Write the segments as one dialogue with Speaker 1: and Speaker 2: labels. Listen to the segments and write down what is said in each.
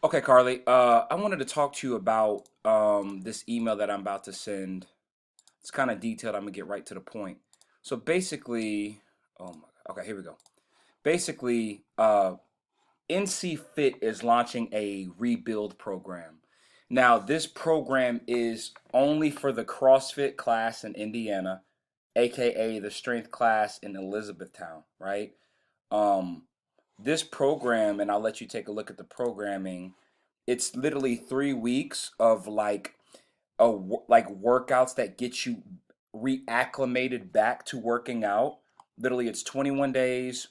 Speaker 1: Okay, Carly. I wanted to talk to you about this email that I'm about to send. It's kind of detailed. I'm gonna get right to the point. So basically, oh my, okay, here we go. Basically, NC Fit is launching a rebuild program. Now, this program is only for the CrossFit class in Indiana, aka the strength class in Elizabethtown, right? Um, this program, and I'll let you take a look at the programming. It's literally 3 weeks of like workouts that get you reacclimated back to working out. Literally, it's 21 days.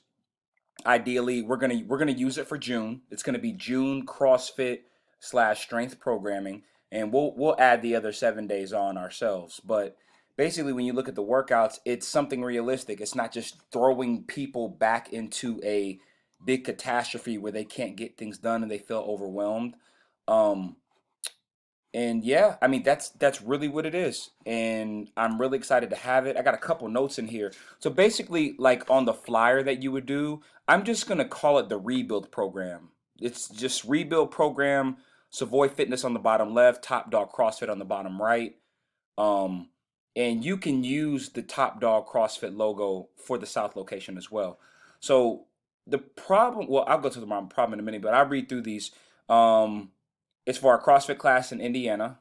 Speaker 1: Ideally, we're gonna use it for June. It's gonna be June CrossFit slash strength programming, and we'll add the other 7 days on ourselves. But basically, when you look at the workouts, it's something realistic. It's not just throwing people back into a big catastrophe where they can't get things done and they feel overwhelmed. Um, and yeah, I mean that's really what it is. And I'm really excited to have it. I got a couple notes in here. So basically, like on the flyer that you would do, I'm just gonna call it the rebuild program. It's just rebuild program, Savoy Fitness on the bottom left, Top Dog CrossFit on the bottom right. Um, and you can use the Top Dog CrossFit logo for the South location as well. So the problem, well, I'll go to the problem in a minute, but I'll read through these. Um, it's for our CrossFit class in Indiana,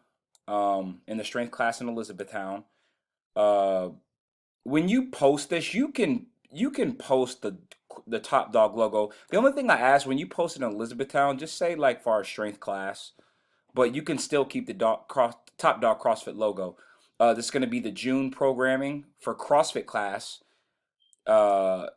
Speaker 1: and the strength class in Elizabethtown. Uh, when you post this, you can post the Top Dog logo. The only thing I ask when you post it in Elizabethtown, just say like for our strength class, but you can still keep the Top Dog CrossFit logo. This is going to be the June programming for CrossFit class.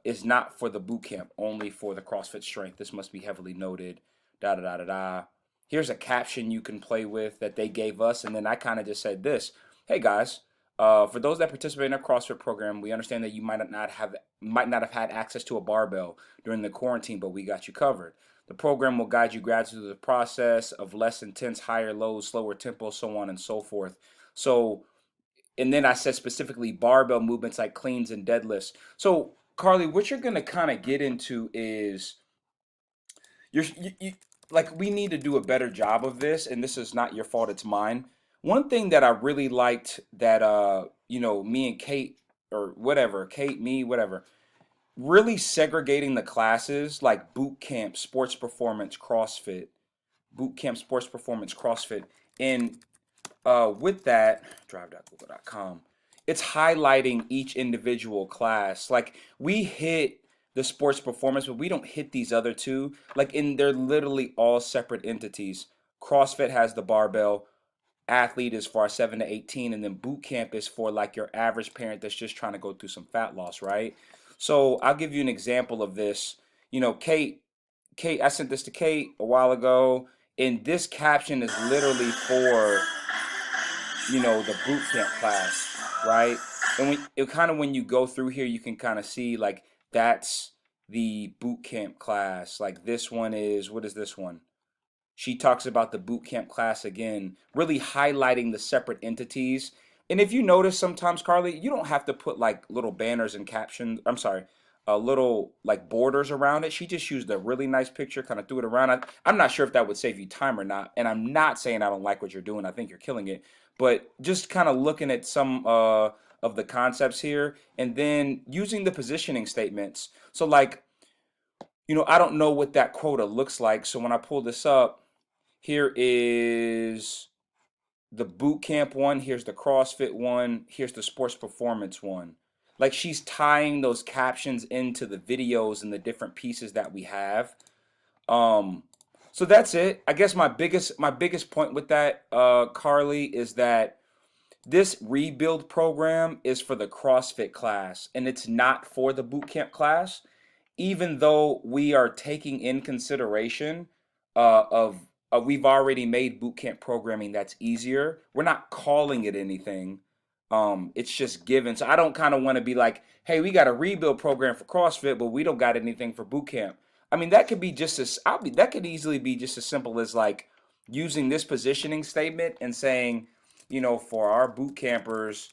Speaker 1: Is not for the boot camp, only for the CrossFit strength. This must be heavily noted. Da da da da da. Here's a caption you can play with that they gave us, and then I kind of just said this: Hey guys, for those that participate in our CrossFit program, we understand that you might not have had access to a barbell during the quarantine, but we got you covered. The program will guide you gradually through the process of less intense, higher lows, slower tempo, so on and so forth. So and then I said specifically barbell movements like cleans and deadlifts. So, Carly, what you're gonna kind of get into is you like we need to do a better job of this, and this is not your fault; it's mine. One thing that I really liked that me and Kate or whatever, Kate, me, whatever, really segregating the classes like boot camp, sports performance, CrossFit, boot camp, sports performance, CrossFit, and with that, drive.google.com, it's highlighting each individual class. Like we hit the sports performance, but we don't hit these other two. They're literally all separate entities. CrossFit has the barbell. Athlete is for our 7 to 18, and then boot camp is for like your average parent that's just trying to go through some fat loss, right? So I'll give you an example of this. Kate, I sent this to Kate a while ago, and this caption is literally for the boot camp class, right? And when you go through here, you can kind of see like that's the boot camp class. Like this one is, what is this one? She talks about the boot camp class again, really highlighting the separate entities. And if you notice sometimes, Carly, you don't have to put like little banners and captions. I'm sorry, little like borders around it. She just used a really nice picture, kind of threw it around. I'm not sure if that would save you time or not. And I'm not saying I don't like what you're doing. I think you're killing it. But just kind of looking at some of the concepts here and then using the positioning statements. So, like, I don't know what that quota looks like. So when I pull this up, here is the boot camp one, here's the CrossFit one, here's the sports performance one. Like she's tying those captions into the videos and the different pieces that we have. Um so that's it. I guess my biggest point with that, Carly, is that this rebuild program is for the CrossFit class and it's not for the boot camp class, even though we are taking in consideration of we've already made boot camp programming that's easier. We're not calling it anything. It's just given. So I don't kind of want to be like, hey, we got a rebuild program for CrossFit, but we don't got anything for boot camp. I mean, that could be just as that could easily be just as simple as like using this positioning statement and saying, for our boot campers,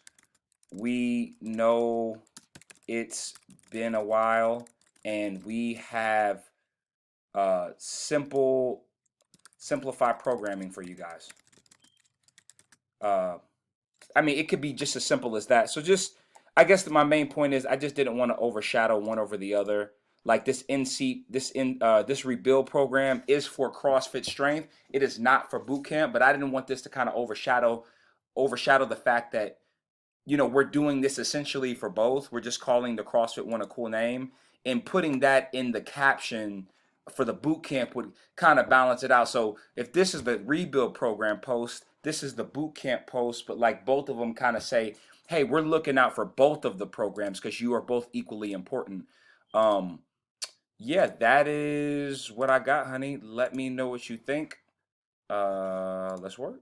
Speaker 1: we know it's been a while and we have simple simplify programming for you guys. Uh, I mean, it could be just as simple as that. So just, I guess that my main point is I just didn't want to overshadow one over the other. Like this rebuild program is for CrossFit Strength. It is not for boot camp, but I didn't want this to kind of overshadow the fact that we're doing this essentially for both. We're just calling the CrossFit one a cool name, and putting that in the caption for the boot camp would kind of balance it out. So if this is the rebuild program post, this is the boot camp post, but like both of them kind of say, hey, we're looking out for both of the programs because you are both equally important. Um, yeah, that is what I got, honey. Let me know what you think. Let's work.